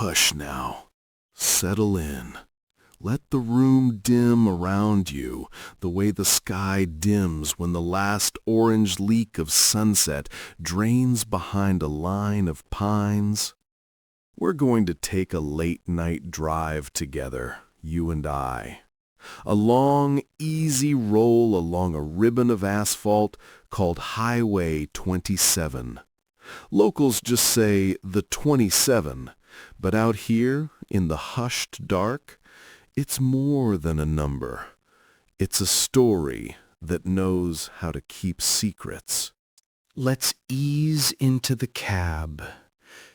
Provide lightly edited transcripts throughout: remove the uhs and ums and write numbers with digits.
Hush now. Settle in. Let the room dim around you the way the sky dims when the last orange leak of sunset drains behind a line of pines. We're going to take a late-night drive together, you and I. A long, easy roll along a ribbon of asphalt called Highway 27. Locals just say the 27, but out here in the hushed dark, it's more than a number. It's a story that knows how to keep secrets. Let's ease into the cab.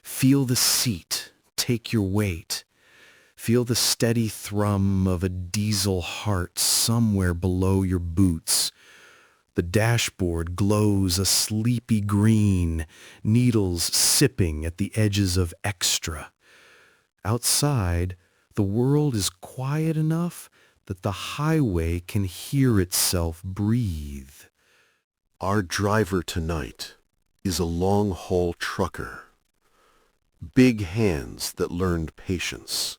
Feel the seat take your weight. Feel the steady thrum of a diesel heart somewhere below your boots. The dashboard glows a sleepy green, needles sipping at the edges of extra. Outside, the world is quiet enough that the highway can hear itself breathe. Our driver tonight is a long-haul trucker. Big hands that learned patience.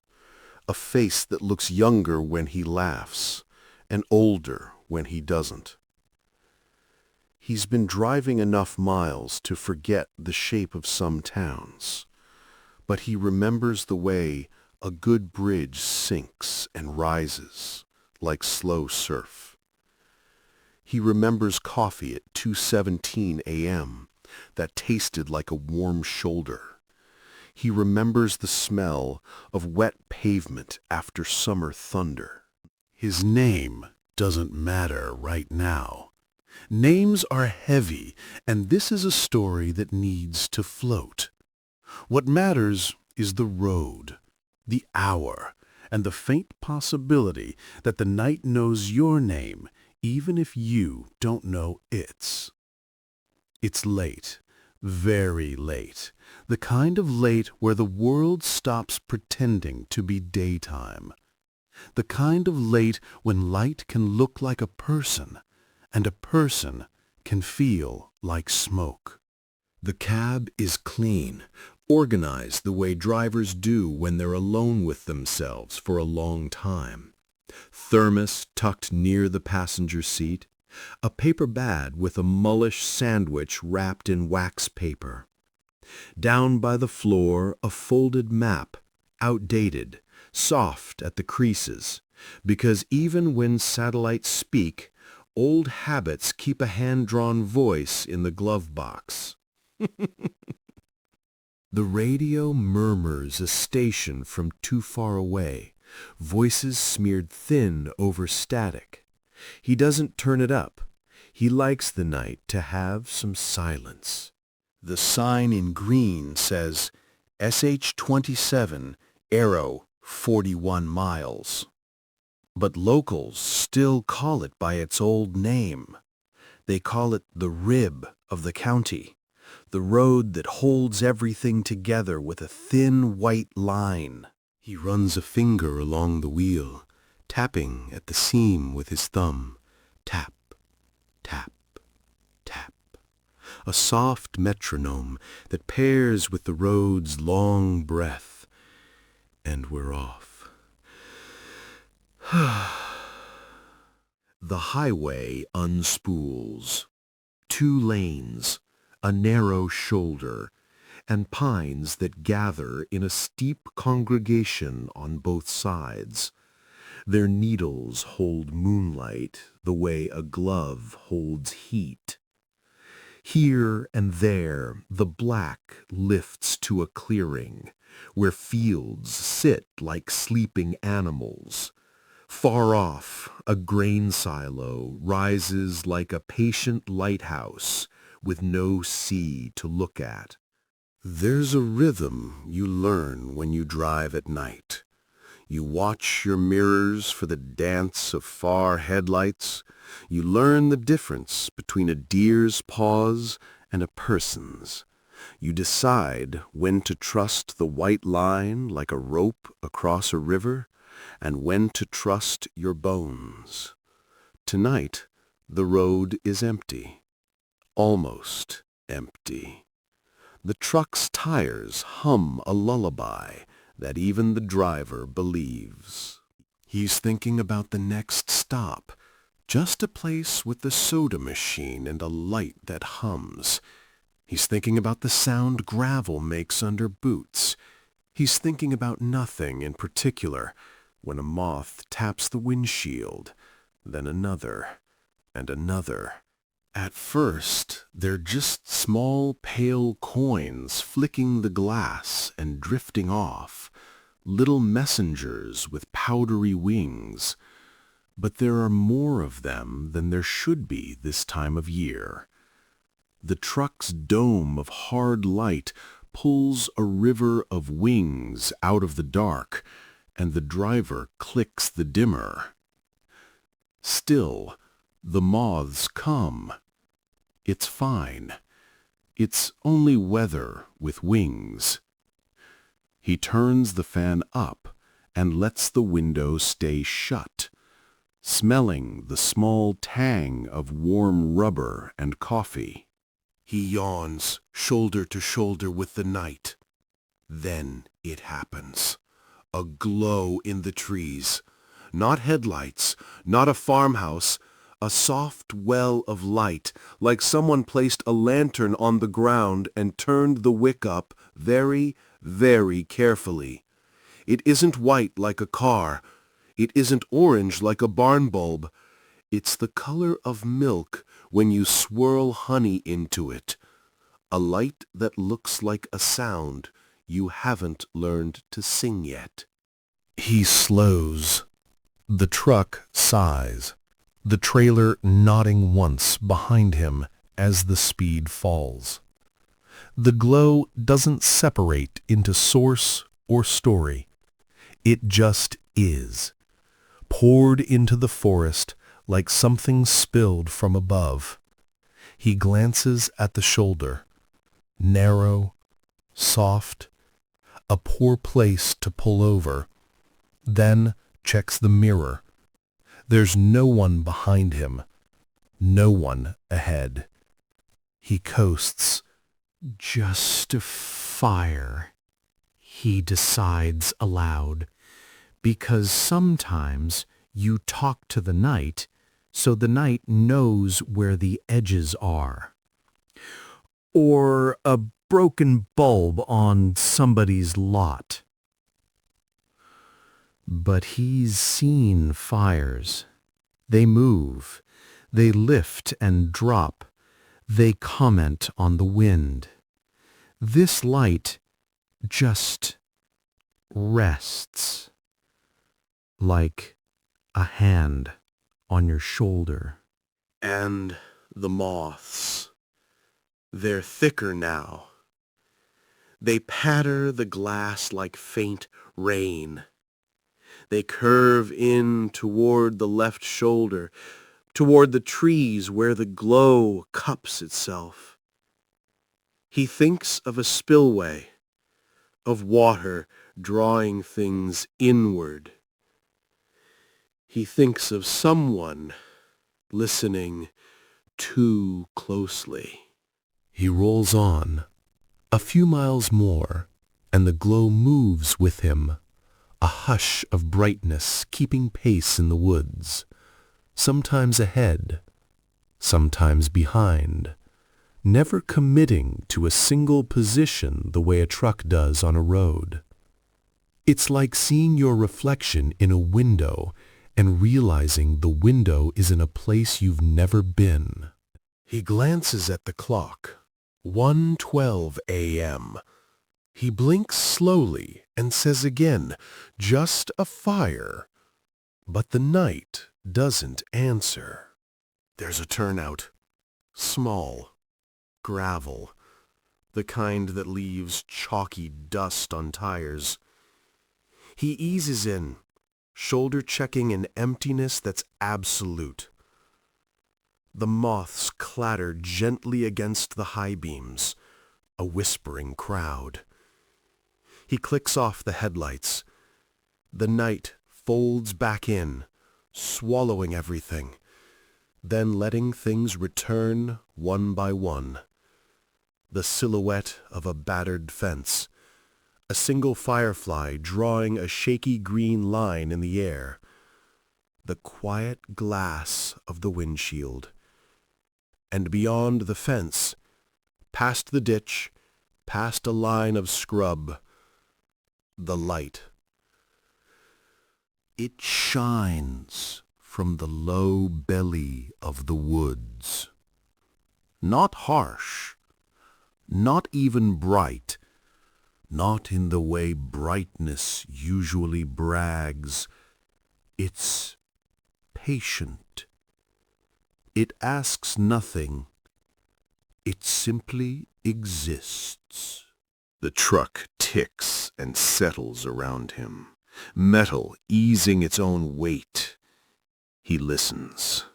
A face that looks younger when he laughs and older when he doesn't. He's been driving enough miles to forget the shape of some towns, but he remembers the way a good bridge sinks and rises like slow surf. He remembers coffee at 2:17 a.m. that tasted like a warm shoulder. He remembers the smell of wet pavement after summer thunder. His name doesn't matter right now. Names are heavy, and this is a story that needs to float. What matters is the road, the hour, and the faint possibility that the night knows your name, even if you don't know its. It's late, very late, the kind of late where the world stops pretending to be daytime. The kind of late when light can look like a person, and a person can feel like smoke. The cab is clean, organized the way drivers do when they're alone with themselves for a long time. Thermos tucked near the passenger seat, a paper bag with a mullish sandwich wrapped in wax paper. Down by the floor, a folded map, outdated, soft at the creases, because even when satellites speak, old habits keep a hand-drawn voice in the glove box. The radio murmurs a station from too far away, voices smeared thin over static. He doesn't turn it up. He likes the night to have some silence. The sign in green says, SH27, Arrow, 41 miles. But locals still call it by its old name. They call it the rib of the county, the road that holds everything together with a thin white line. He runs a finger along the wheel, tapping at the seam with his thumb. Tap, tap, tap. A soft metronome that pairs with the road's long breath. And we're off. The highway unspools. 2 lanes, a narrow shoulder, and pines that gather in a steep congregation on both sides. Their needles hold moonlight the way a glove holds heat. Here and there the black lifts to a clearing, where fields sit like sleeping animals. Far off, a grain silo rises like a patient lighthouse with no sea to look at. There's a rhythm you learn when you drive at night. You watch your mirrors for the dance of far headlights. You learn the difference between a deer's paws and a person's. You decide when to trust the white line like a rope across a river, and when to trust your bones. Tonight, the road is empty. Almost empty. The truck's tires hum a lullaby, that even the driver believes. He's thinking about the next stop, just a place with a soda machine and a light that hums. He's thinking about the sound gravel makes under boots. He's thinking about nothing in particular when a moth taps the windshield, then another and another. At first, they're just small pale coins flicking the glass and drifting off, little messengers with powdery wings. But there are more of them than there should be this time of year. The truck's dome of hard light pulls a river of wings out of the dark, and the driver clicks the dimmer. Still, the moths come. It's fine. It's only weather with wings. He turns the fan up and lets the window stay shut, smelling the small tang of warm rubber and coffee. He yawns, shoulder to shoulder with the night. Then it happens. A glow in the trees. Not headlights, not a farmhouse, a soft well of light, like someone placed a lantern on the ground and turned the wick up very, very carefully. It isn't white like a car. It isn't orange like a barn bulb. It's the color of milk when you swirl honey into it. A light that looks like a sound you haven't learned to sing yet. He slows. The truck sighs, the trailer nodding once behind him as the speed falls. The glow doesn't separate into source or story. It just is, poured into the forest like something spilled from above. He glances at the shoulder, narrow, soft, a poor place to pull over, then checks the mirror. There's no one behind him, no one ahead. He coasts. Just a fire, he decides aloud, because sometimes you talk to the night so the night knows where the edges are. Or a broken bulb on somebody's lot. But he's seen fires. They move, they lift and drop, they comment on the wind. This light just rests, like a hand on your shoulder. And the moths, they're thicker now. They patter the glass like faint rain. They curve in toward the left shoulder, toward the trees where the glow cups itself. He thinks of a spillway, of water drawing things inward. He thinks of someone listening too closely. He rolls on, a few miles more, and the glow moves with him, a hush of brightness keeping pace in the woods, sometimes ahead, sometimes behind, never committing to a single position the way a truck does on a road. It's like seeing your reflection in a window and realizing the window is in a place you've never been. He glances at the clock. 1:12 a.m. He blinks slowly and says again, "Just a fire." But the night doesn't answer. There's a turnout. Small. Gravel. The kind that leaves chalky dust on tires. He eases in, shoulder checking an emptiness that's absolute. The moths clatter gently against the high beams, a whispering crowd. He clicks off the headlights. The night folds back in, swallowing everything, then letting things return one by one. The silhouette of a battered fence, a single firefly drawing a shaky green line in the air. The quiet glass of the windshield. And beyond the fence, past the ditch, past a line of scrub, the light. It shines from the low belly of the woods. Not harsh, not even bright, not in the way brightness usually brags. It's patient. It asks nothing. It simply exists. The truck ticks and settles around him, metal easing its own weight. He listens.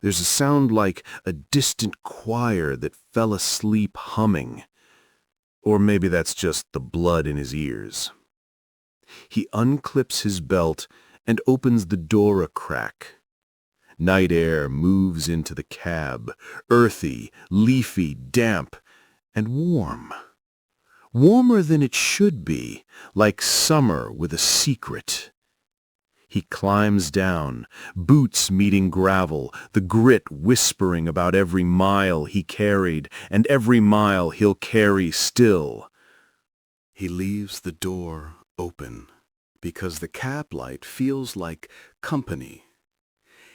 There's a sound like a distant choir that fell asleep humming. Or maybe that's just the blood in his ears. He unclips his belt and opens the door a crack. Night air moves into the cab, earthy, leafy, damp, and warm. Warmer than it should be, like summer with a secret. He climbs down, boots meeting gravel, the grit whispering about every mile he carried and every mile he'll carry still. He leaves the door open because the cab light feels like company.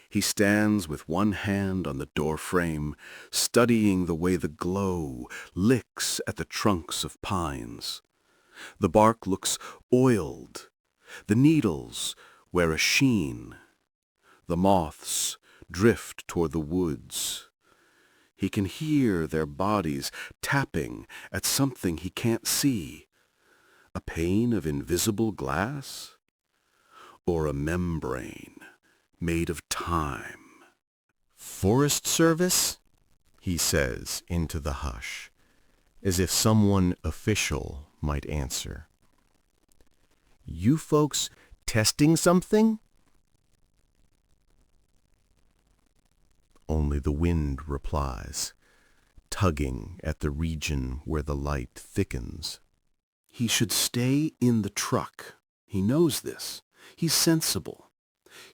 He stands with one hand on the door frame, studying the way the glow licks at the trunks of pines. The bark looks oiled. The needles wear a sheen. The moths drift toward the woods. He can hear their bodies tapping at something he can't see. A pane of invisible glass? Or a membrane made of time? "Forest Service?" he says into the hush, as if someone official might answer. "You folks testing something?" Only the wind replies, tugging at the region where the light thickens. He should stay in the truck. He knows this. He's sensible.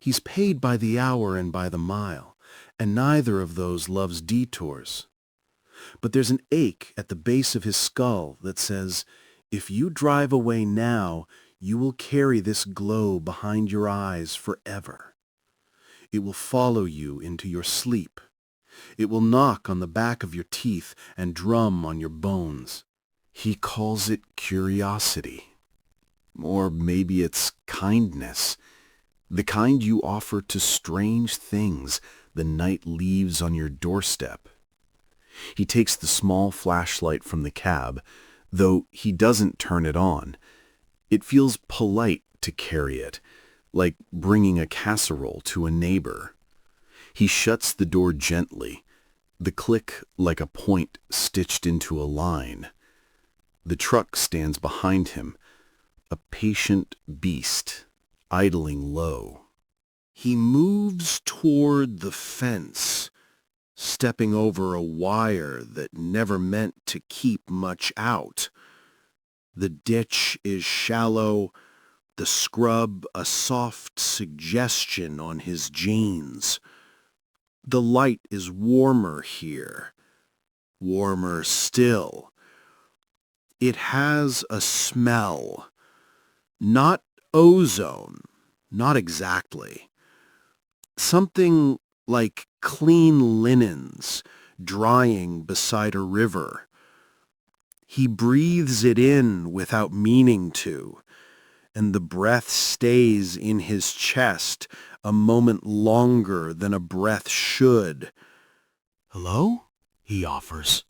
He's paid by the hour and by the mile, and neither of those loves detours. But there's an ache at the base of his skull that says, if you drive away now, you will carry this glow behind your eyes forever. It will follow you into your sleep. It will knock on the back of your teeth and drum on your bones. He calls it curiosity. Or maybe it's kindness. The kind you offer to strange things the night leaves on your doorstep. He takes the small flashlight from the cab, though he doesn't turn it on. It feels polite to carry it, like bringing a casserole to a neighbor. He shuts the door gently, the click like a point stitched into a line. The truck stands behind him, a patient beast, idling low. He moves toward the fence, stepping over a wire that never meant to keep much out. The ditch is shallow, the scrub a soft suggestion on his jeans. The light is warmer here, warmer still. It has a smell. Not ozone, not exactly. Something like clean linens drying beside a river. He breathes it in without meaning to, and the breath stays in his chest a moment longer than a breath should. "Hello?" he offers.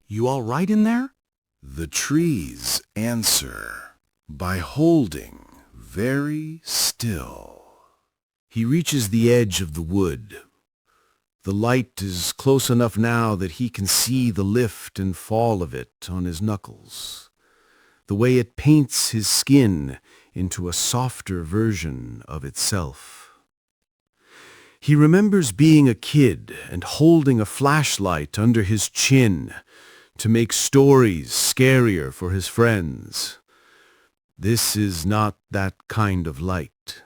"You all right in there?" The trees answer by holding very still. He reaches the edge of the wood. The light is close enough now that he can see the lift and fall of it on his knuckles, the way it paints his skin into a softer version of itself. He remembers being a kid and holding a flashlight under his chin to make stories scarier for his friends. This is not that kind of light.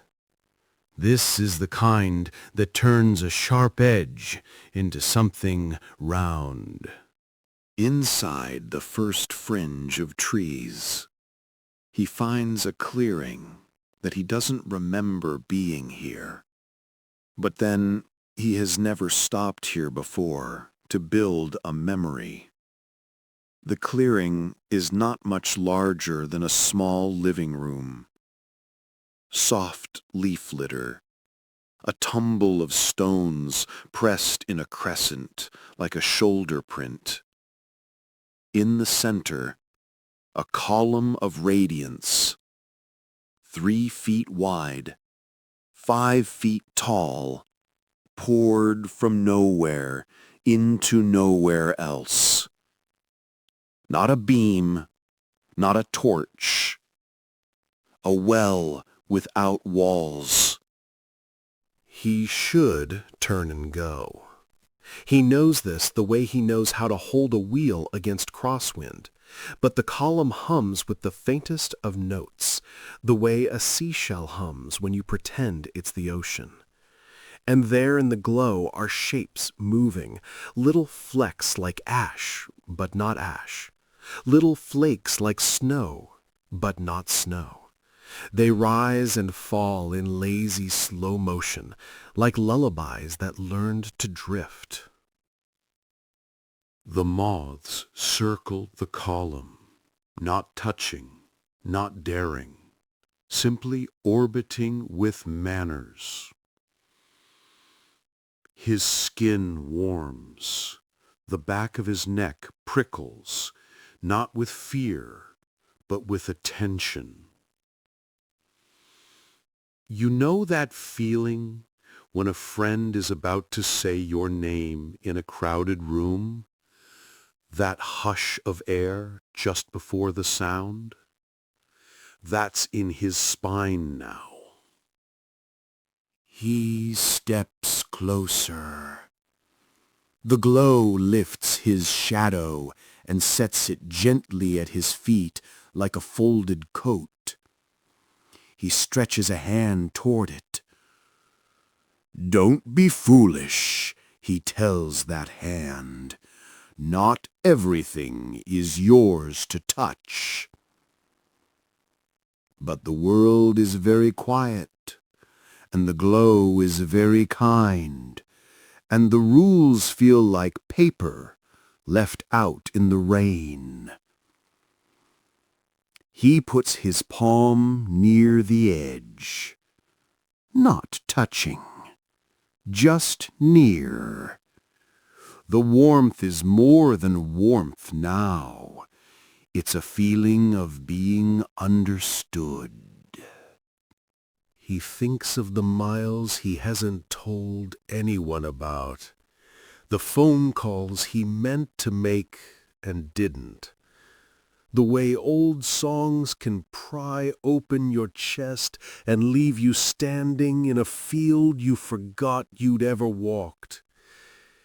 This is the kind that turns a sharp edge into something round. Inside the first fringe of trees, he finds a clearing that he doesn't remember being here. But then he has never stopped here before to build a memory. The clearing is not much larger than a small living room. Soft leaf litter, a tumble of stones pressed in a crescent like a shoulder print. In the center, a column of radiance, 3 feet wide, 5 feet tall, poured from nowhere into nowhere else. Not a beam, not a torch. A well without walls. He should turn and go. He knows this the way he knows how to hold a wheel against crosswind, but the column hums with the faintest of notes, the way a seashell hums when you pretend it's the ocean. And there in the glow are shapes moving, little flecks like ash, but not ash, little flakes like snow, but not snow. They rise and fall in lazy slow motion, like lullabies that learned to drift. The moths circle the column, not touching, not daring, simply orbiting with manners. His skin warms, the back of his neck prickles, not with fear, but with attention. You know that feeling when a friend is about to say your name in a crowded room? That hush of air just before the sound? That's in his spine now. He steps closer. The glow lifts his shadow and sets it gently at his feet like a folded coat. He stretches a hand toward it. Don't be foolish, he tells that hand. Not everything is yours to touch. But the world is very quiet, and the glow is very kind, and the rules feel like paper left out in the rain. He puts his palm near the edge, not touching, just near. The warmth is more than warmth now. It's a feeling of being understood. He thinks of the miles he hasn't told anyone about, the phone calls he meant to make and didn't. The way old songs can pry open your chest and leave you standing in a field you forgot you'd ever walked.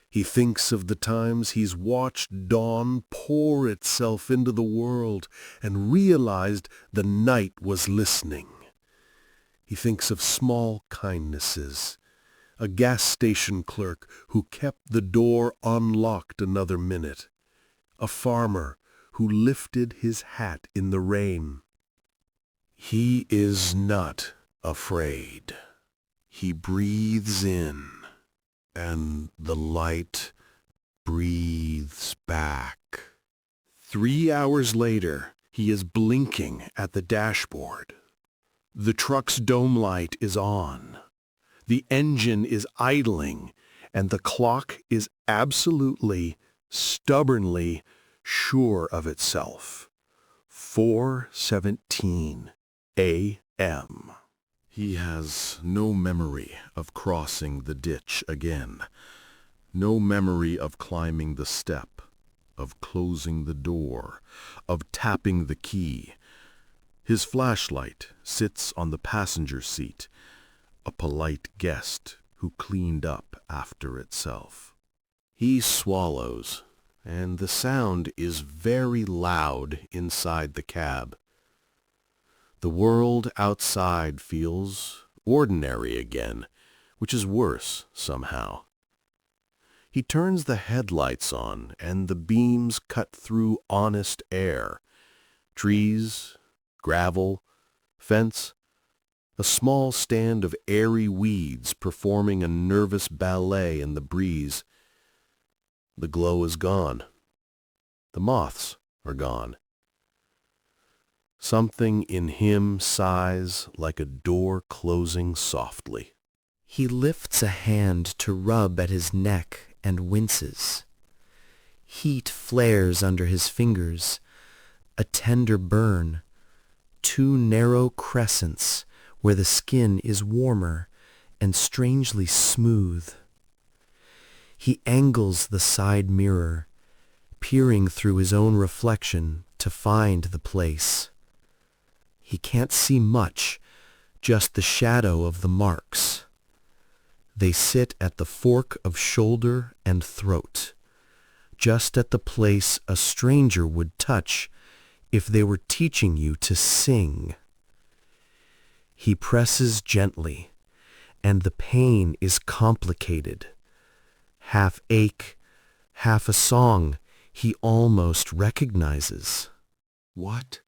He thinks of the times he's watched dawn pour itself into the world and realized the night was listening. He thinks of small kindnesses, a gas station clerk who kept the door unlocked another minute, a farmer who lifted his hat in the rain. He is not afraid. He breathes in, and the light breathes back. 3 hours later, he is blinking at the dashboard. The truck's dome light is on. The engine is idling, and the clock is absolutely, stubbornly sure of itself. 4:17 a.m. He has no memory of crossing the ditch again, no memory of climbing the step, of closing the door, of tapping the key. His flashlight sits on the passenger seat, a polite guest who cleaned up after itself. He swallows and the sound is very loud inside the cab. The world outside feels ordinary again, which is worse somehow. He turns the headlights on, and the beams cut through honest air. Trees, gravel, fence, a small stand of airy weeds performing a nervous ballet in the breeze. The glow is gone. The moths are gone. Something in him sighs like a door closing softly. He lifts a hand to rub at his neck and winces. Heat flares under his fingers, a tender burn, two narrow crescents where the skin is warmer and strangely smooth. He angles the side mirror, peering through his own reflection to find the place. He can't see much, just the shadow of the marks. They sit at the fork of shoulder and throat, just at the place a stranger would touch if they were teaching you to sing. He presses gently, and the pain is complicated. Half ache, half a song he almost recognizes. What?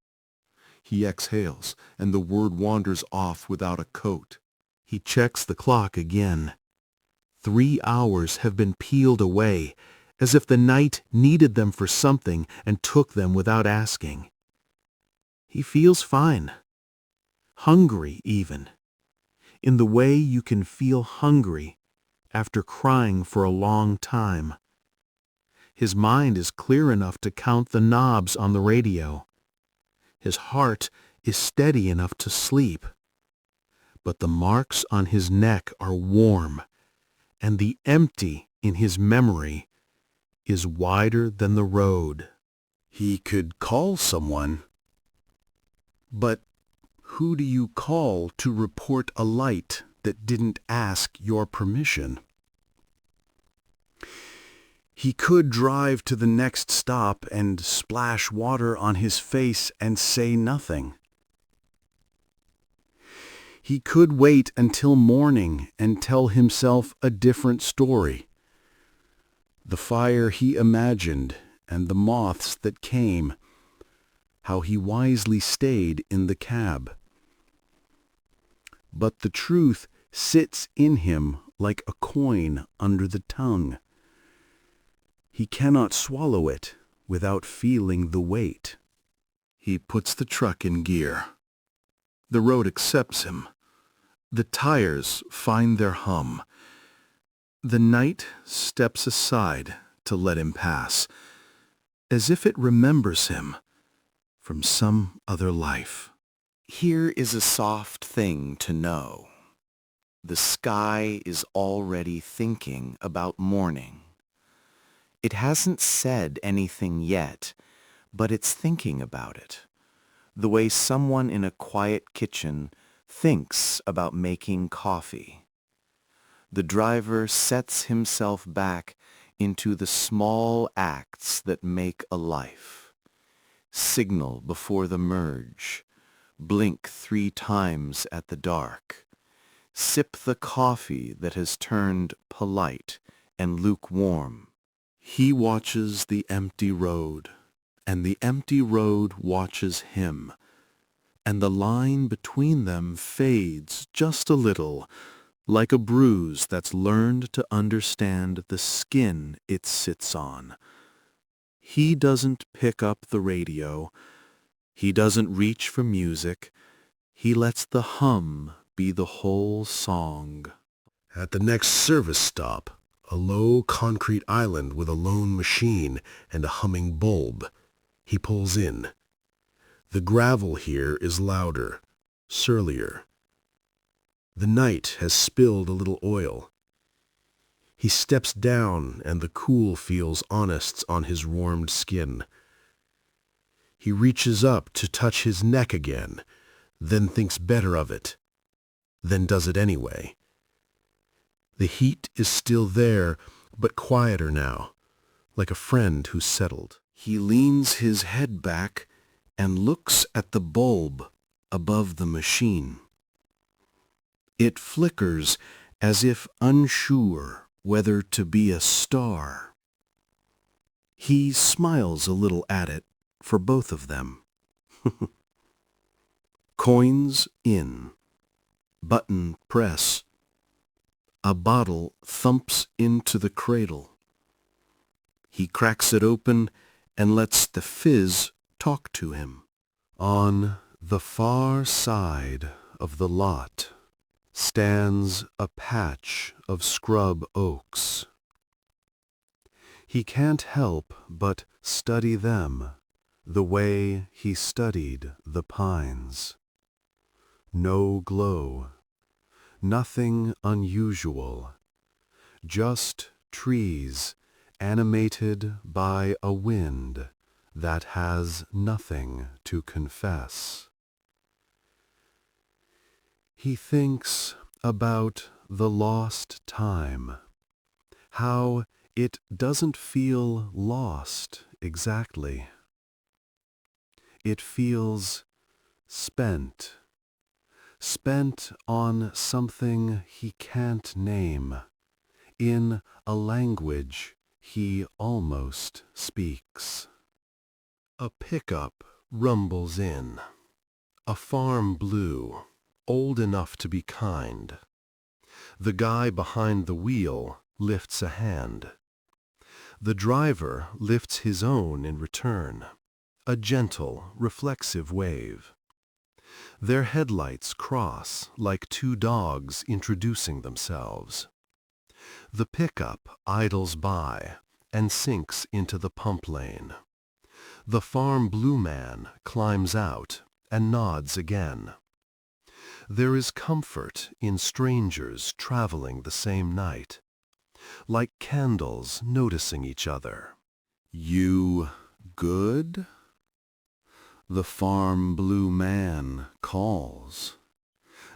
He exhales, and the word wanders off without a coat. He checks the clock again. 3 hours have been peeled away, as if the night needed them for something and took them without asking. He feels fine. Hungry, even. In the way you can feel hungry after crying for a long time. His mind is clear enough to count the knobs on the radio. His heart is steady enough to sleep. But the marks on his neck are warm, and the empty in his memory is wider than the road. He could call someone. But who do you call to report a light that didn't ask your permission? He could drive to the next stop and splash water on his face and say nothing. He could wait until morning and tell himself a different story. The fire he imagined and the moths that came, how he wisely stayed in the cab. But the truth sits in him like a coin under the tongue. He cannot swallow it without feeling the weight. He puts the truck in gear. The road accepts him. The tires find their hum. The night steps aside to let him pass, as if it remembers him from some other life. Here is a soft thing to know. The sky is already thinking about morning. It hasn't said anything yet, but it's thinking about it, the way someone in a quiet kitchen thinks about making coffee. The driver sets himself back into the small acts that make a life. Signal before the merge. Blink 3 times at the dark. Sip the coffee that has turned polite and lukewarm. He watches the empty road, and the empty road watches him, and the line between them fades just a little, like a bruise that's learned to understand the skin it sits on. He doesn't pick up the radio. He doesn't reach for music. He lets the hum be the whole song. At the next service stop, a low concrete island with a lone machine and a humming bulb, he pulls in. The gravel here is louder, surlier. The night has spilled a little oil. He steps down and the cool feels honest on his warmed skin. He reaches up to touch his neck again, then thinks better of it, then does it anyway. The heat is still there, but quieter now, like a friend who's settled. He leans his head back and looks at the bulb above the machine. It flickers as if unsure whether to be a star. He smiles a little at it for both of them. Coins in. Button press. A bottle thumps into the cradle. He cracks it open and lets the fizz talk to him. On the far side of the lot stands a patch of scrub oaks. He can't help but study them the way he studied the pines. No glow, nothing unusual, just trees animated by a wind that has nothing to confess. He thinks about the lost time, how it doesn't feel lost exactly. It feels spent on something he can't name, in a language he almost speaks. A pickup rumbles in, a farm blue, old enough to be kind. The guy behind the wheel lifts a hand. The driver lifts his own in return, a gentle, reflexive wave. Their headlights cross like two dogs introducing themselves. The pickup idles by and sinks into the pump lane. The farm blue man climbs out and nods again. There is comfort in strangers traveling the same night, like candles noticing each other. "You good?" The farm blue man calls,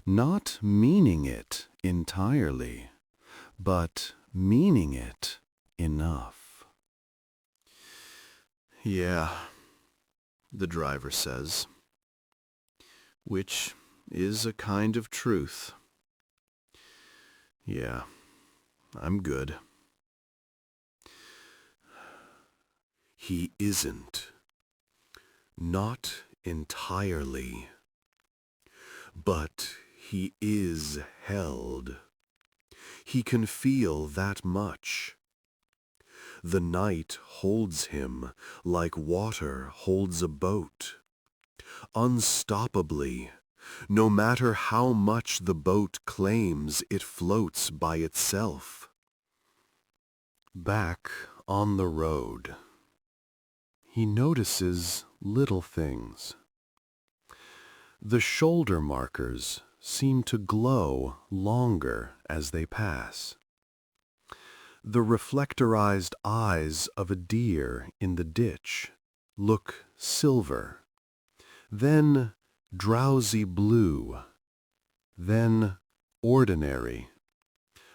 not meaning it entirely, but meaning it enough. "Yeah," the driver says, which is a kind of truth. "Yeah, I'm good." He isn't. Not entirely. But he is held. He can feel that much. The night holds him like water holds a boat. Unstoppably, no matter how much the boat claims it floats by itself. Back on the road, he notices little things. The shoulder markers seem to glow longer as they pass. The reflectorized eyes of a deer in the ditch look silver, then drowsy blue, then ordinary,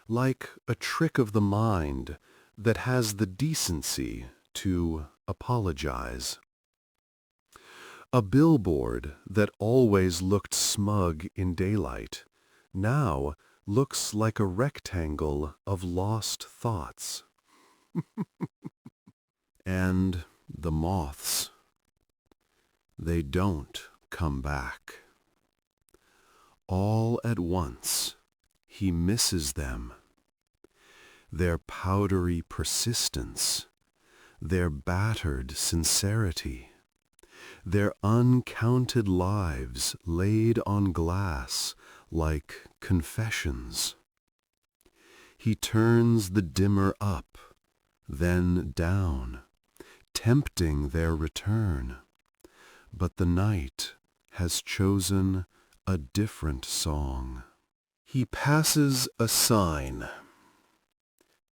like a trick of the mind that has the decency to apologize. A billboard that always looked smug in daylight now looks like a rectangle of lost thoughts. And the moths, they don't come back. All at once, he misses them. Their powdery persistence, their battered sincerity, their uncounted lives laid on glass like confessions. He turns the dimmer up, then down, tempting their return. But the night has chosen a different song. He passes a sign.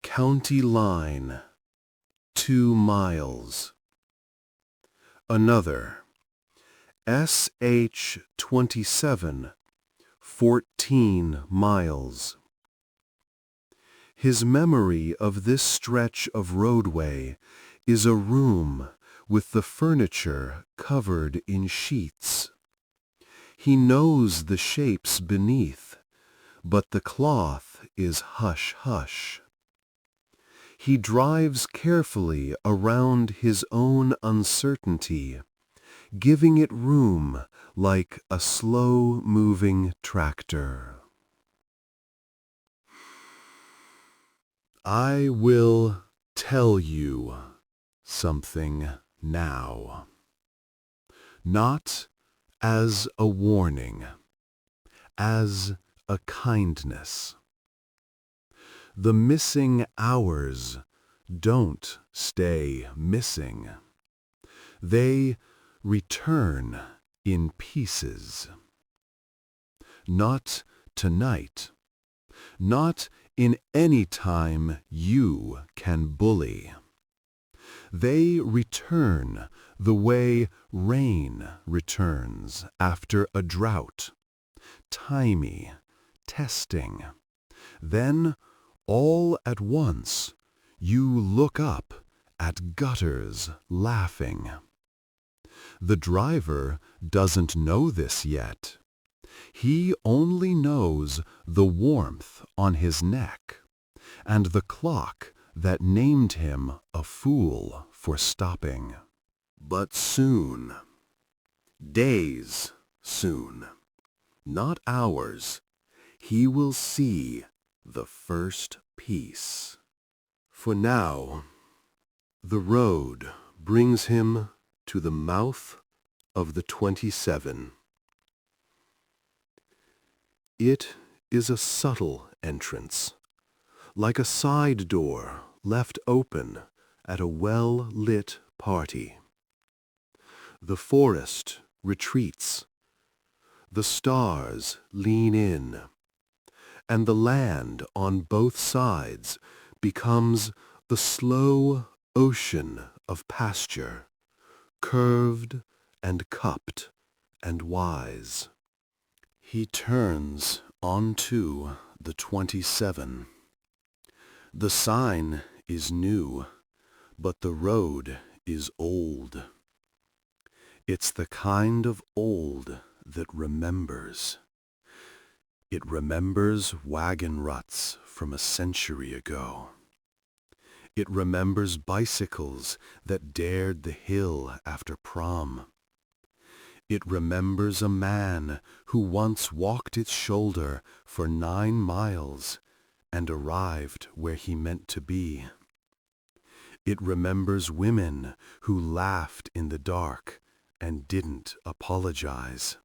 County line, 2 miles. Another, SH 27, 14 miles. His memory of this stretch of roadway is a room with the furniture covered in sheets. He knows the shapes beneath, but the cloth is hush-hush. He drives carefully around his own uncertainty, giving it room like a slow-moving tractor. I will tell you something now, not as a warning, as a kindness. The missing hours don't stay missing. They return in pieces. Not tonight. Not in any time you can bully. They return the way rain returns after a drought. Timey, testing. Then, all at once, you look up at gutters laughing. The driver doesn't know this yet. He only knows the warmth on his neck and the clock that named him a fool for stopping. But soon, days soon, not hours, he will see the first piece. For now, the road brings him to the mouth of the 27. It is a subtle entrance, like a side door left open at a well-lit party. The forest retreats, the stars lean in, and the land on both sides becomes the slow ocean of pasture, curved and cupped and wise. He turns onto the 27. The sign is new, but the road is old. It's the kind of old that remembers. It remembers wagon ruts from a century ago. It remembers bicycles that dared the hill after prom. It remembers a man who once walked its shoulder for 9 miles and arrived where he meant to be. It remembers women who laughed in the dark and didn't apologize.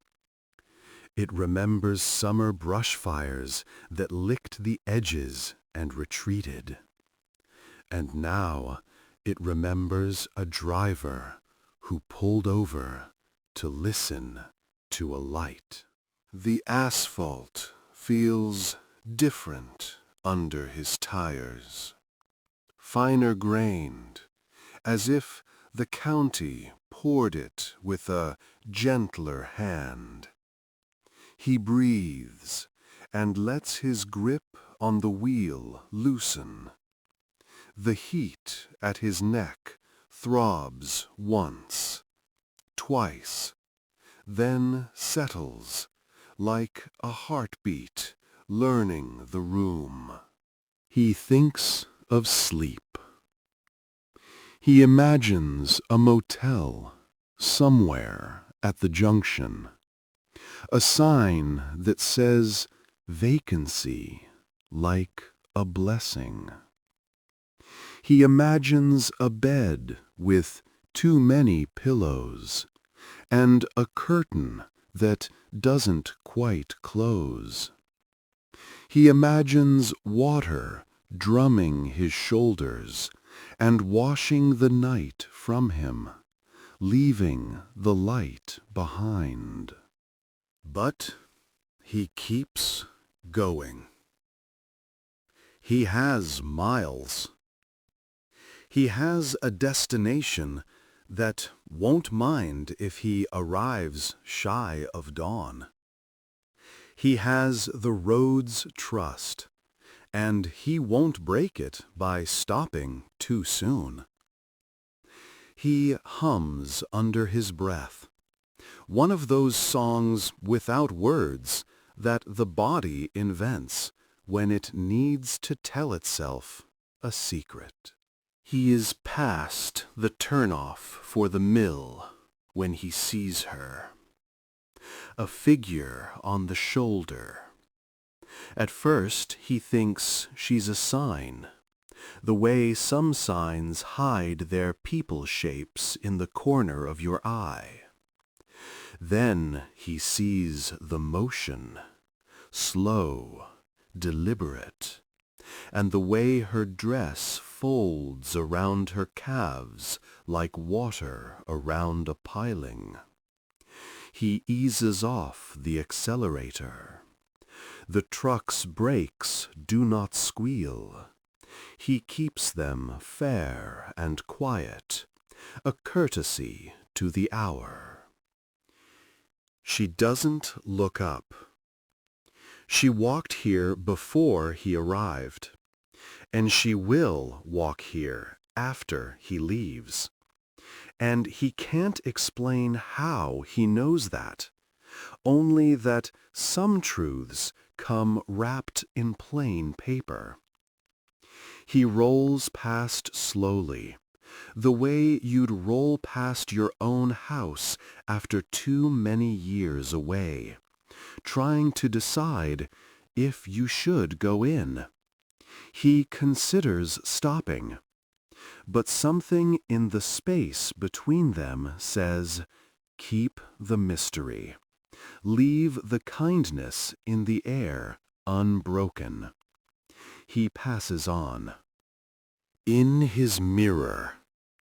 It remembers summer brush fires that licked the edges and retreated. And now it remembers a driver who pulled over to listen to a light. The asphalt feels different under his tires, finer grained, as if the county poured it with a gentler hand. He breathes and lets his grip on the wheel loosen. The heat at his neck throbs once, twice, then settles like a heartbeat learning the room. He thinks of sleep. He imagines a motel somewhere at the junction, a sign that says vacancy like a blessing. He imagines a bed with too many pillows and a curtain that doesn't quite close. He imagines water drumming his shoulders and washing the night from him, leaving the light behind. But he keeps going. He has miles. He has a destination that won't mind if he arrives shy of dawn. He has the road's trust and he won't break it by stopping too soon. He hums under his breath, one of those songs without words that the body invents when it needs to tell itself a secret. He is past the turnoff for the mill when he sees her. A figure on the shoulder. At first he thinks she's a sign, the way some signs hide their people shapes in the corner of your eye. Then he sees the motion, slow, deliberate, and the way her dress folds around her calves like water around a piling. He eases off the accelerator. The truck's brakes do not squeal. He keeps them fair and quiet, a courtesy to the hour. She doesn't look up. She walked here before he arrived, and she will walk here after he leaves. And he can't explain how he knows that, only that some truths come wrapped in plain paper. He rolls past slowly, the way you'd roll past your own house after too many years away, trying to decide if you should go in. He considers stopping, but something in the space between them says, keep the mystery. Leave the kindness in the air unbroken. He passes on. In his mirror,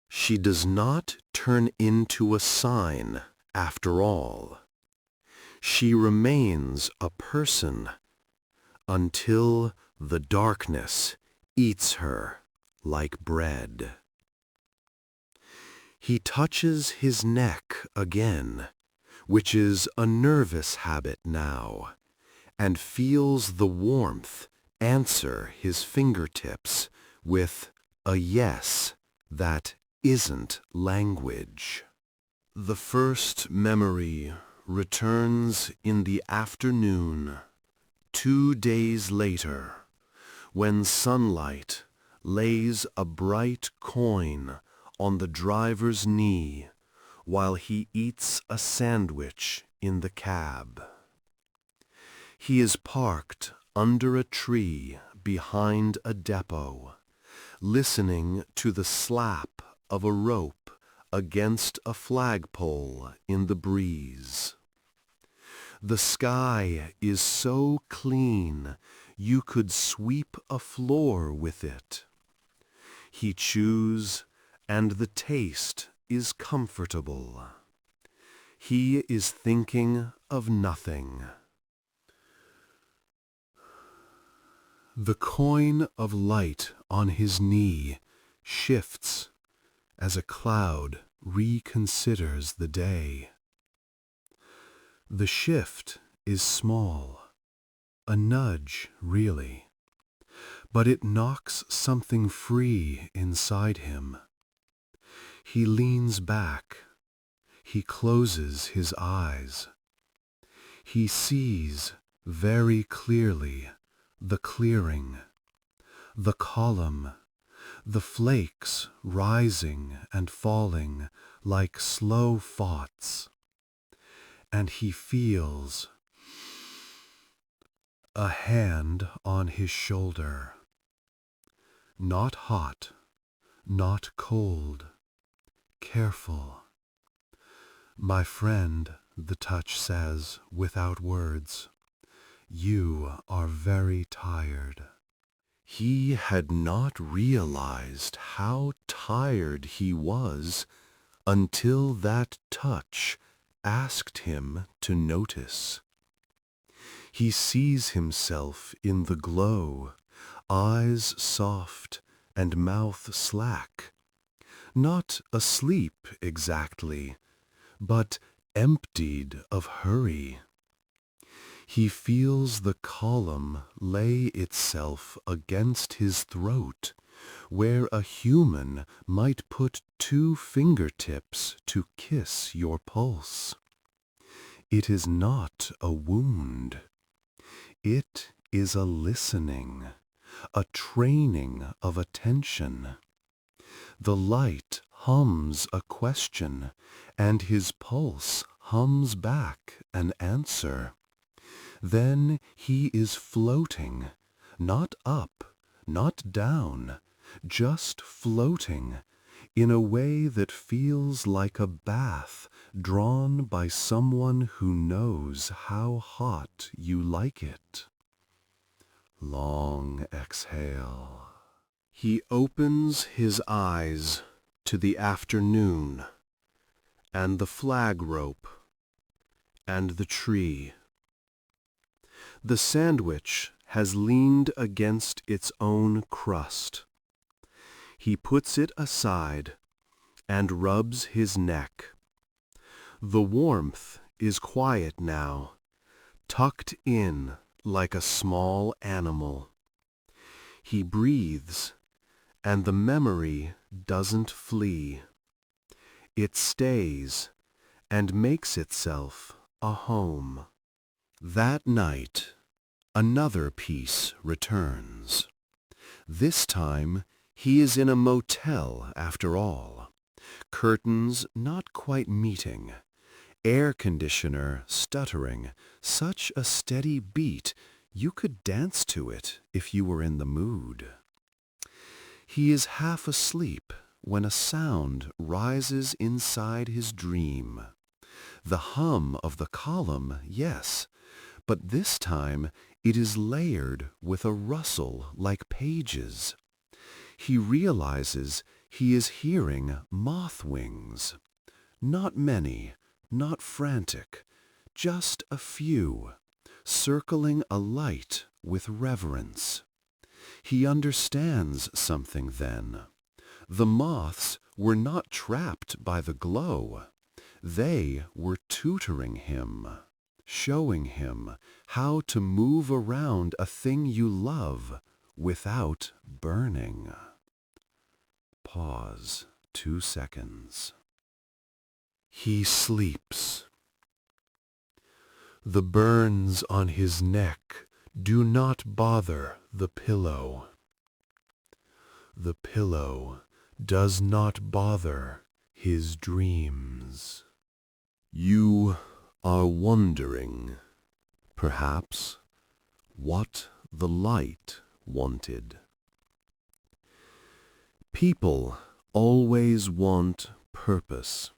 she does not turn into a sign after all. She remains a person until the darkness eats her like bread. He touches his neck again, which is a nervous habit now, and feels the warmth answer his fingertips with a yes that isn't language. The first memory returns in the afternoon, 2 days later, when sunlight lays a bright coin on the driver's knee while he eats a sandwich in the cab. He is parked under a tree behind a depot, listening to the slap of a rope against a flagpole in the breeze. The sky is so clean you could sweep a floor with it. He chews, and the taste is comfortable. He is thinking of nothing. The coin of light on his knee shifts as a cloud reconsiders the day. The shift is small, a nudge really, but it knocks something free inside him. He leans back. He closes his eyes. He sees very clearly the clearing, the column, the flakes rising and falling like slow thoughts. And he feels a hand on his shoulder. Not hot, not cold, careful. My friend, the touch says without words, you are very tired. He had not realized how tired he was until that touch asked him to notice. He sees himself in the glow, eyes soft and mouth slack, not asleep exactly, but emptied of hurry. He feels the column lay itself against his throat, where a human might put 2 fingertips to kiss your pulse. It is not a wound. It is a listening, a training of attention. The light hums a question, and his pulse hums back an answer. Then he is floating, not up, not down, just floating, in a way that feels like a bath drawn by someone who knows how hot you like it. Long exhale. He opens his eyes to the afternoon, and the flag rope, and the tree. The sandwich has leaned against its own crust. He puts it aside and rubs his neck. The warmth is quiet now, tucked in like a small animal. He breathes, and the memory doesn't flee. It stays and makes itself a home. That night, another piece returns. This time, he is in a motel after all. Curtains not quite meeting. Air conditioner stuttering. Such a steady beat, you could dance to it if you were in the mood. He is half asleep when a sound rises inside his dream. The hum of the column, yes, but this time it is layered with a rustle like pages. He realizes he is hearing moth wings. Not many, not frantic, just a few, circling a light with reverence. He understands something then. The moths were not trapped by the glow. They were tutoring him, showing him how to move around a thing you love without burning. Pause 2 seconds. He sleeps. The burns on his neck do not bother the pillow. The pillow does not bother his dreams. You are wondering, perhaps, what the light wanted. People always want purpose,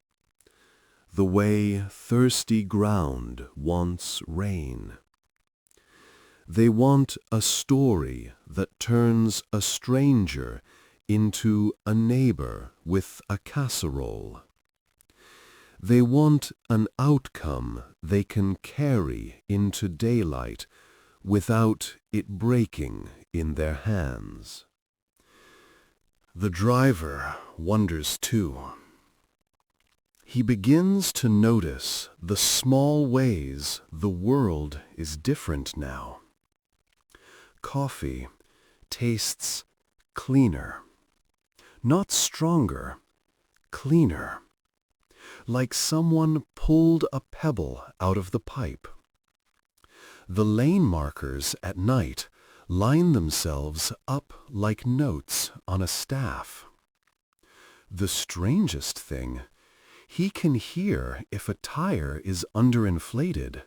the way thirsty ground wants rain. They want a story that turns a stranger into a neighbor with a casserole. They want an outcome they can carry into daylight without it breaking in their hands. The driver wonders too. He begins to notice the small ways the world is different now. Coffee tastes cleaner. Not stronger, cleaner. Like someone pulled a pebble out of the pipe. The lane markers at night line themselves up like notes on a staff. The strangest thing, he can hear if a tire is underinflated,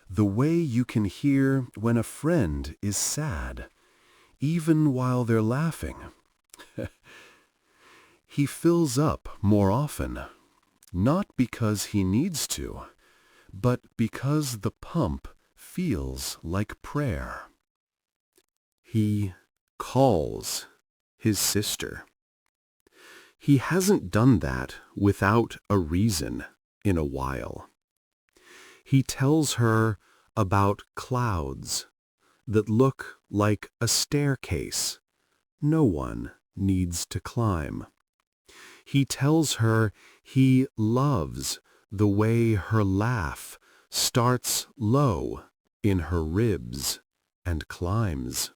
the way you can hear when a friend is sad, even while they're laughing. He fills up more often, not because he needs to, but because the pump feels like prayer. He calls his sister. He hasn't done that without a reason in a while. He tells her about clouds that look like a staircase no one needs to climb. He tells her he loves the way her laugh starts low in her ribs and climbs.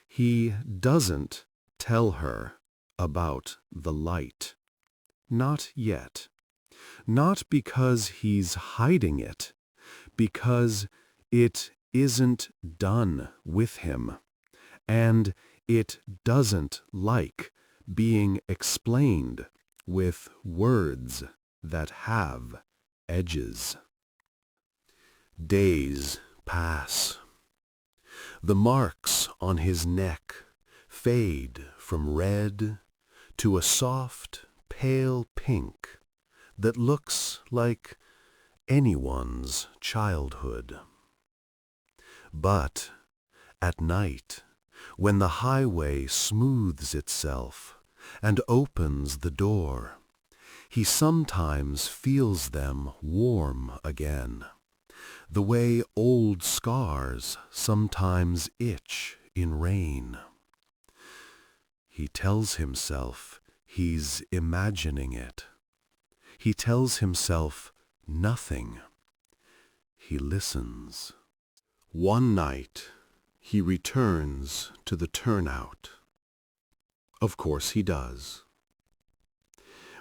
He doesn't tell her about the light. Not yet. Not because he's hiding it, because it isn't done with him, and it doesn't like being explained with words that have edges. Days pass. The marks on his neck fade from red to a soft, pale pink that looks like anyone's childhood. But at night, when the highway smooths itself and opens the door, he sometimes feels them warm again, the way old scars sometimes itch in rain. He tells himself he's imagining it. He tells himself nothing. He listens. One night, he returns to the turnout. Of course he does.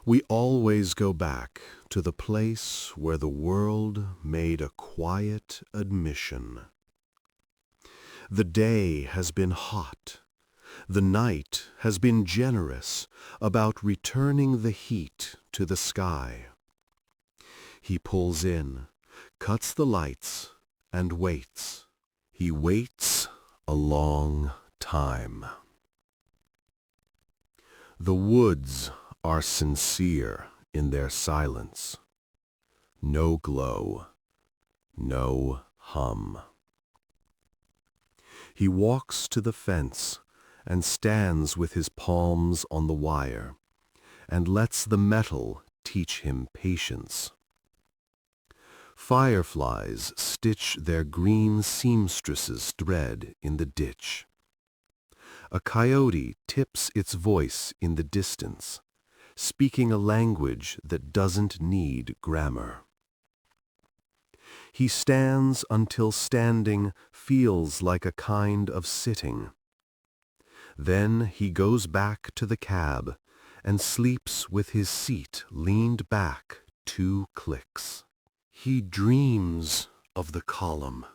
We always go back to the place where the world made a quiet admission. The day has been hot. The night has been generous about returning the heat to the sky. He pulls in, cuts the lights, and waits. He waits a long time. The woods are sincere in their silence. No glow, no hum. He walks to the fence and stands with his palms on the wire and lets the metal teach him patience. Fireflies stitch their green seamstresses' thread in the ditch. A coyote tips its voice in the distance, speaking a language that doesn't need grammar. He stands until standing feels like a kind of sitting. Then he goes back to the cab and sleeps with his seat leaned back 2 clicks. He dreams of the column,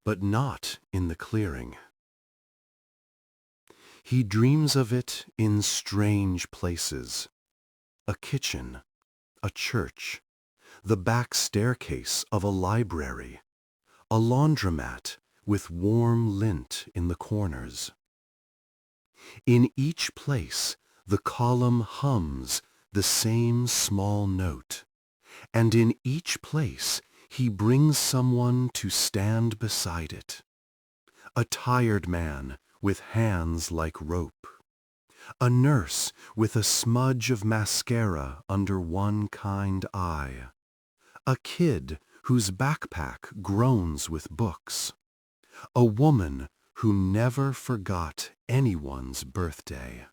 but not in the clearing. He dreams of it in strange places: a kitchen, a church, the back staircase of a library, a laundromat with warm lint in the corners. In each place, the column hums the same small note, and in each place he brings someone to stand beside it. A tired man with hands like rope. A nurse with a smudge of mascara under one kind eye. A kid whose backpack groans with books. A woman who never forgot anyone's birthday.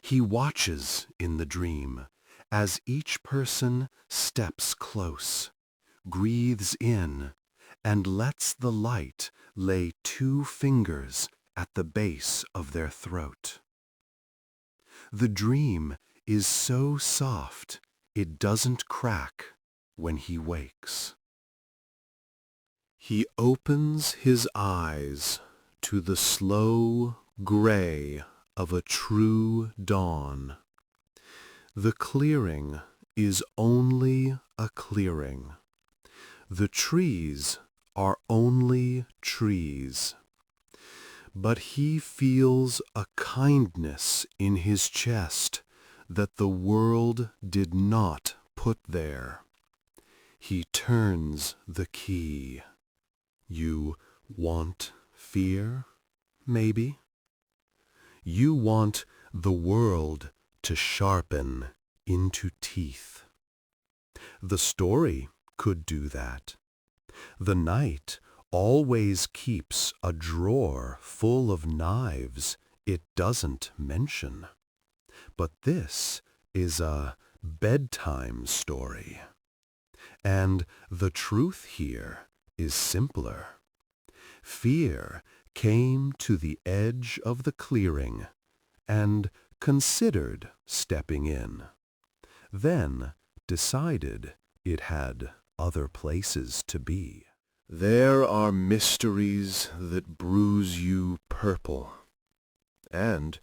He watches in the dream as each person steps close, breathes in, and lets the light lay 2 fingers at the base of their throat. The dream is so soft it doesn't crack when he wakes. He opens his eyes to the slow gray of a true dawn. The clearing is only a clearing. The trees are only trees. But he feels a kindness in his chest that the world did not put there. He turns the key. You want fear, maybe? You want the world to sharpen into teeth. The story could do that. The night always keeps a drawer full of knives it doesn't mention. But this is a bedtime story. And the truth here is simpler. Fear came to the edge of the clearing and considered stepping in, then decided it had other places to be. There are mysteries that bruise you purple, and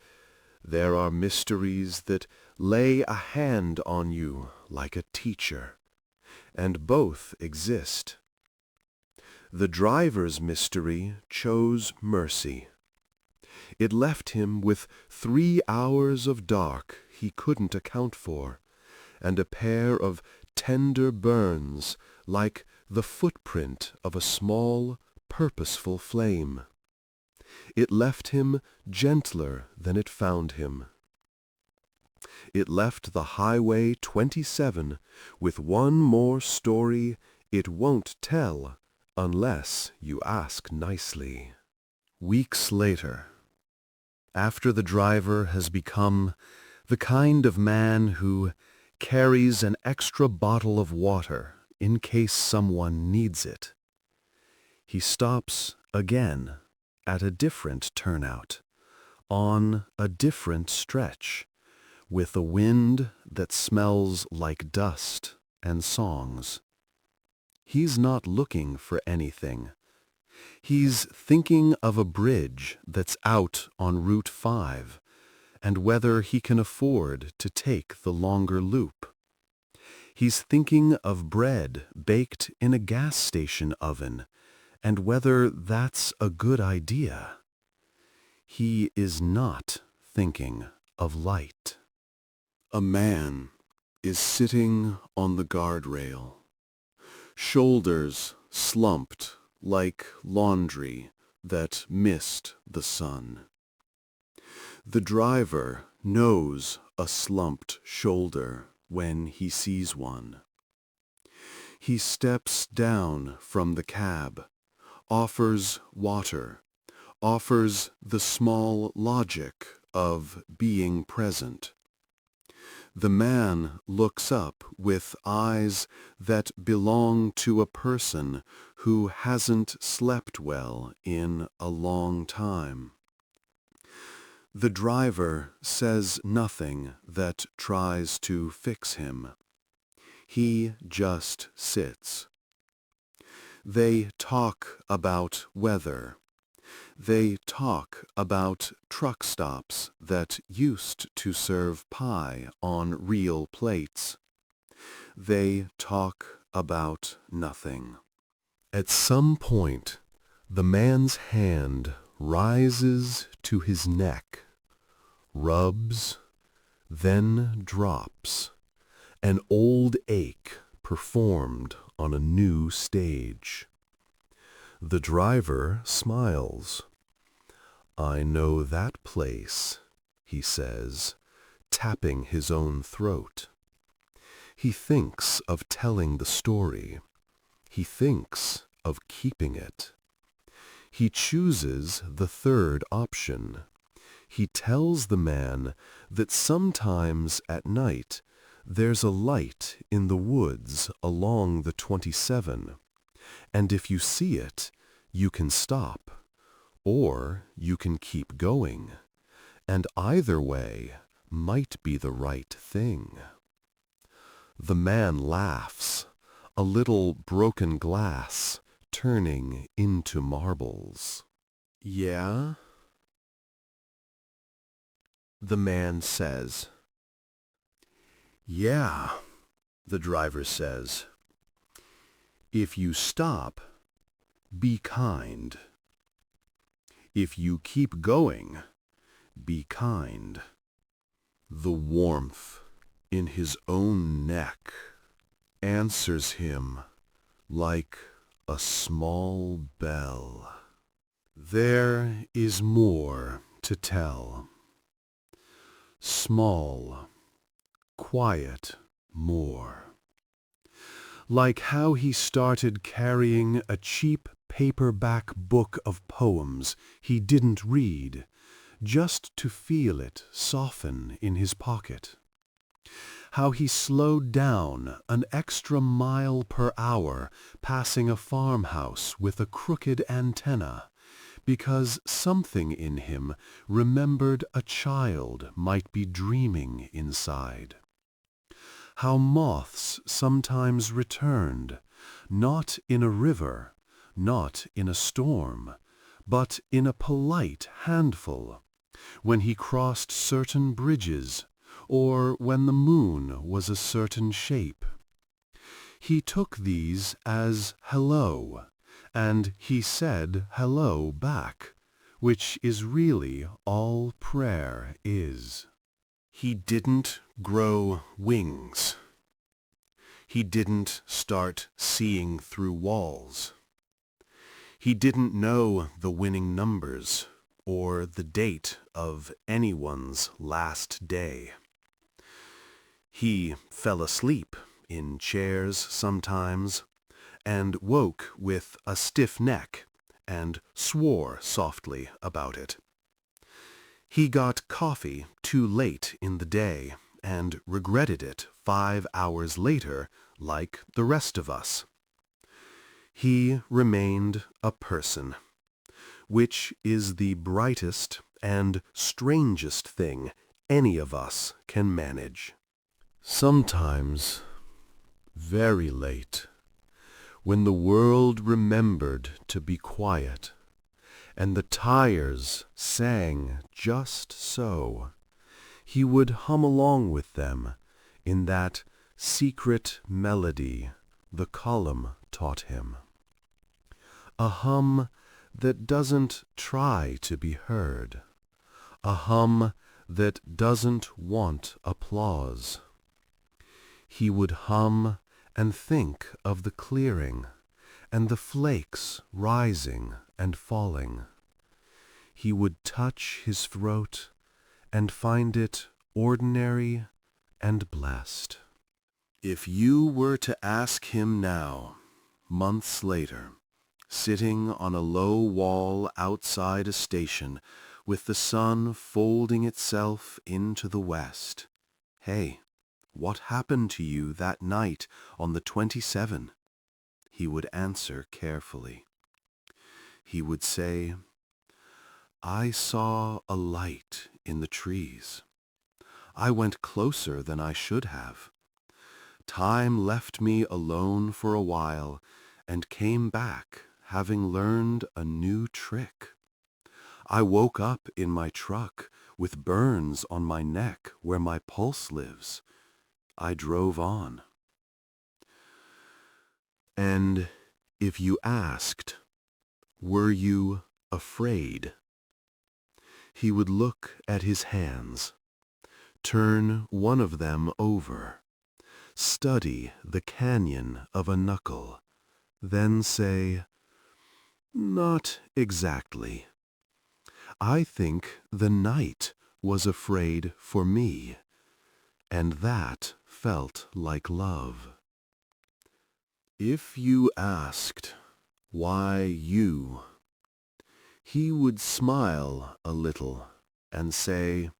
there are mysteries that lay a hand on you like a teacher, and both exist. The driver's mystery chose mercy. It left him with 3 hours of dark he couldn't account for, and a pair of tender burns like the footprint of a small, purposeful flame. It left him gentler than it found him. It left the Highway 27 with one more story it won't tell unless you ask nicely. Weeks later, after the driver has become the kind of man who carries an extra bottle of water in case someone needs it, he stops again at a different turnout, on a different stretch, with a wind that smells like dust and songs. He's not looking for anything. He's thinking of a bridge that's out on Route 5 and whether he can afford to take the longer loop. He's thinking of bread baked in a gas station oven and whether that's a good idea. He is not thinking of light. A man is sitting on the guardrail, shoulders slumped like laundry that missed the sun. The driver knows a slumped shoulder when he sees one. He steps down from the cab, offers water, offers the small logic of being present. The man looks up with eyes that belong to a person who hasn't slept well in a long time. The driver says nothing that tries to fix him. He just sits. They talk about weather. They talk about truck stops that used to serve pie on real plates. They talk about nothing. At some point, the man's hand rises to his neck, rubs, then drops, an old ache performed on a new stage. The driver smiles. "I know that place," he says, tapping his own throat. He thinks of telling the story. He thinks of keeping it. He chooses the third option. He tells the man that sometimes at night there's a light in the woods along the 27, and if you see it, you can stop, or you can keep going, and either way might be the right thing. The man laughs, a little broken glass turning into marbles. "Yeah?" The man says. "Yeah," the driver says. "If you stop, be kind. If you keep going, be kind." The warmth in his own neck answers him like a small bell. There is more to tell. Small, quiet more. Like how he started carrying a cheap paperback book of poems he didn't read, just to feel it soften in his pocket. how he slowed down an extra mile per hour passing a farmhouse with a crooked antenna, because something in him remembered a child might be dreaming inside. How moths sometimes returned, not in a river, not in a storm, but in a polite handful, when he crossed certain bridges, or when the moon was a certain shape. He took these as hello, and he said hello back, which is really all prayer is. He didn't grow wings. He didn't start seeing through walls. He didn't know the winning numbers or the date of anyone's last day. He fell asleep in chairs sometimes, and woke with a stiff neck and swore softly about it. He got coffee too late in the day and regretted it 5 hours later like the rest of us. He remained a person, which is the brightest and strangest thing any of us can manage. Sometimes, very late, when the world remembered to be quiet, and the tires sang just so, he would hum along with them in that secret melody the column taught him. A hum that doesn't try to be heard, a hum that doesn't want applause. He would hum and think of the clearing and the flakes rising and falling. He would touch his throat and find it ordinary and blessed. If you were to ask him now, months later, sitting on a low wall outside a station with the sun folding itself into the west, "Hey, what happened to you that night on the 27?" he would answer carefully. He would say, "I saw a light in the trees. I went closer than I should have. Time left me alone for a while and came back having learned a new trick. I woke up in my truck with burns on my neck where my pulse lives. I drove on." And if you asked, "Were you afraid?" he would look at his hands, turn one of them over, study the canyon of a knuckle, then say, "Not exactly. I think the night was afraid for me, and that felt like love." If you asked, "Why you?" he would smile a little and say,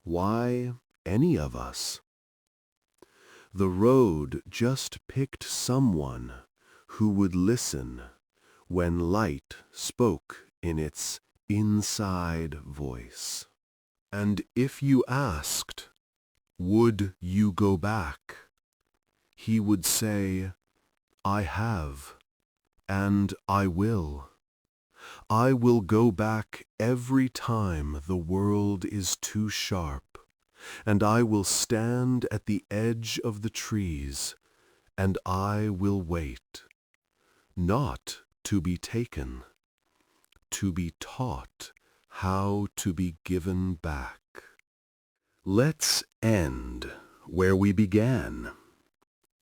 "Why any of us?" The road just picked someone who would listen when light spoke in its inside voice. And if you asked, "Would you go back?" he would say, "I have, and I will. I will go back every time the world is too sharp, and I will stand at the edge of the trees, and I will wait, not to be taken, to be taught how to be given back." Let's end where we began.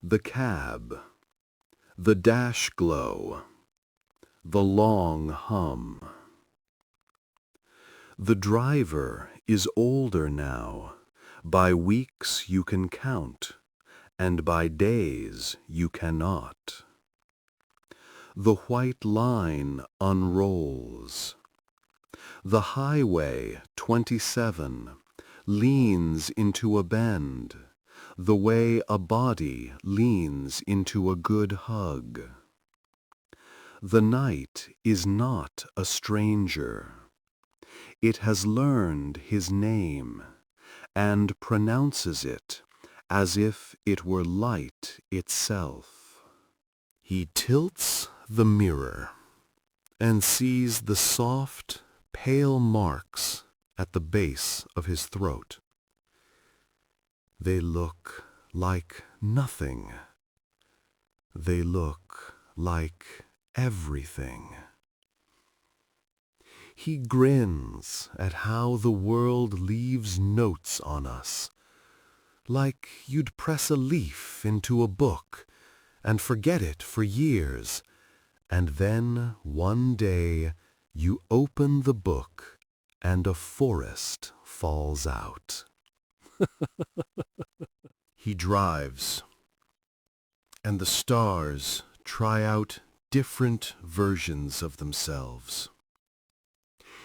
The cab, the dash glow, the long hum. The driver is older now. By weeks you can count, and by days you cannot. The white line unrolls. The highway 27 leans into a bend. the way a body leans into a good hug. The night is not a stranger. It has learned his name and pronounces it as if it were light itself. He tilts the mirror and sees the soft, pale marks at the base of his throat. They look like nothing. They look like everything. He grins at how the world leaves notes on us, like you'd press a leaf into a book and forget it for years, and then one day you open the book and a forest falls out. He drives, and the stars try out different versions of themselves.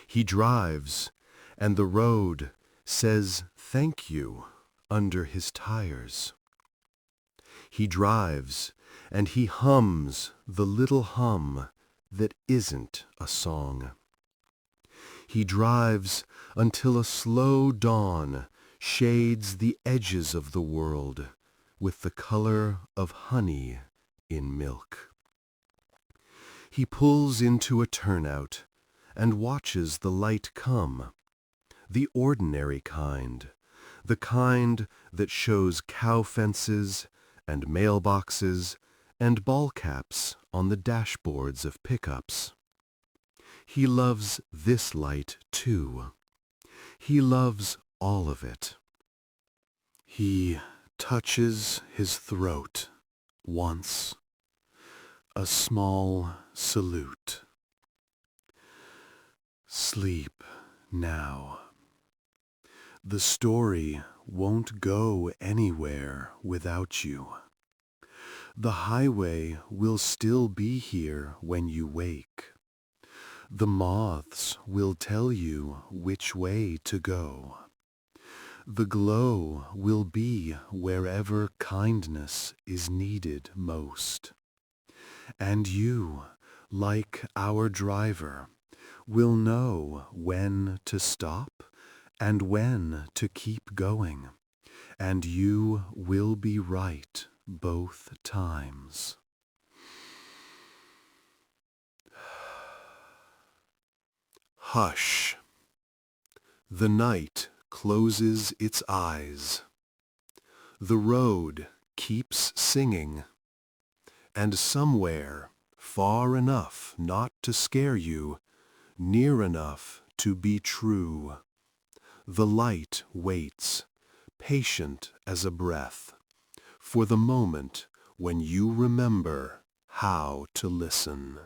He drives, and the road says thank you under his tires. He drives, and he hums the little hum that isn't a song. He drives until a slow dawn shades the edges of the world with the color of honey in milk. He pulls into a turnout and watches the light come, the ordinary kind, the kind that shows cow fences and mailboxes and ball caps on the dashboards of pickups. He loves this light too. He loves all of it. He touches his throat once, a small salute. Sleep now. The story won't go anywhere without you. The highway will still be here when you wake. The moths will tell you which way to go. The glow will be wherever kindness is needed most. And you, like our driver, will know when to stop and when to keep going, and you will be right both times. Hush. The night closes its eyes. The road keeps singing, and somewhere, far enough not to scare you, near enough to be true, the light waits, patient as a breath, for the moment when you remember how to listen.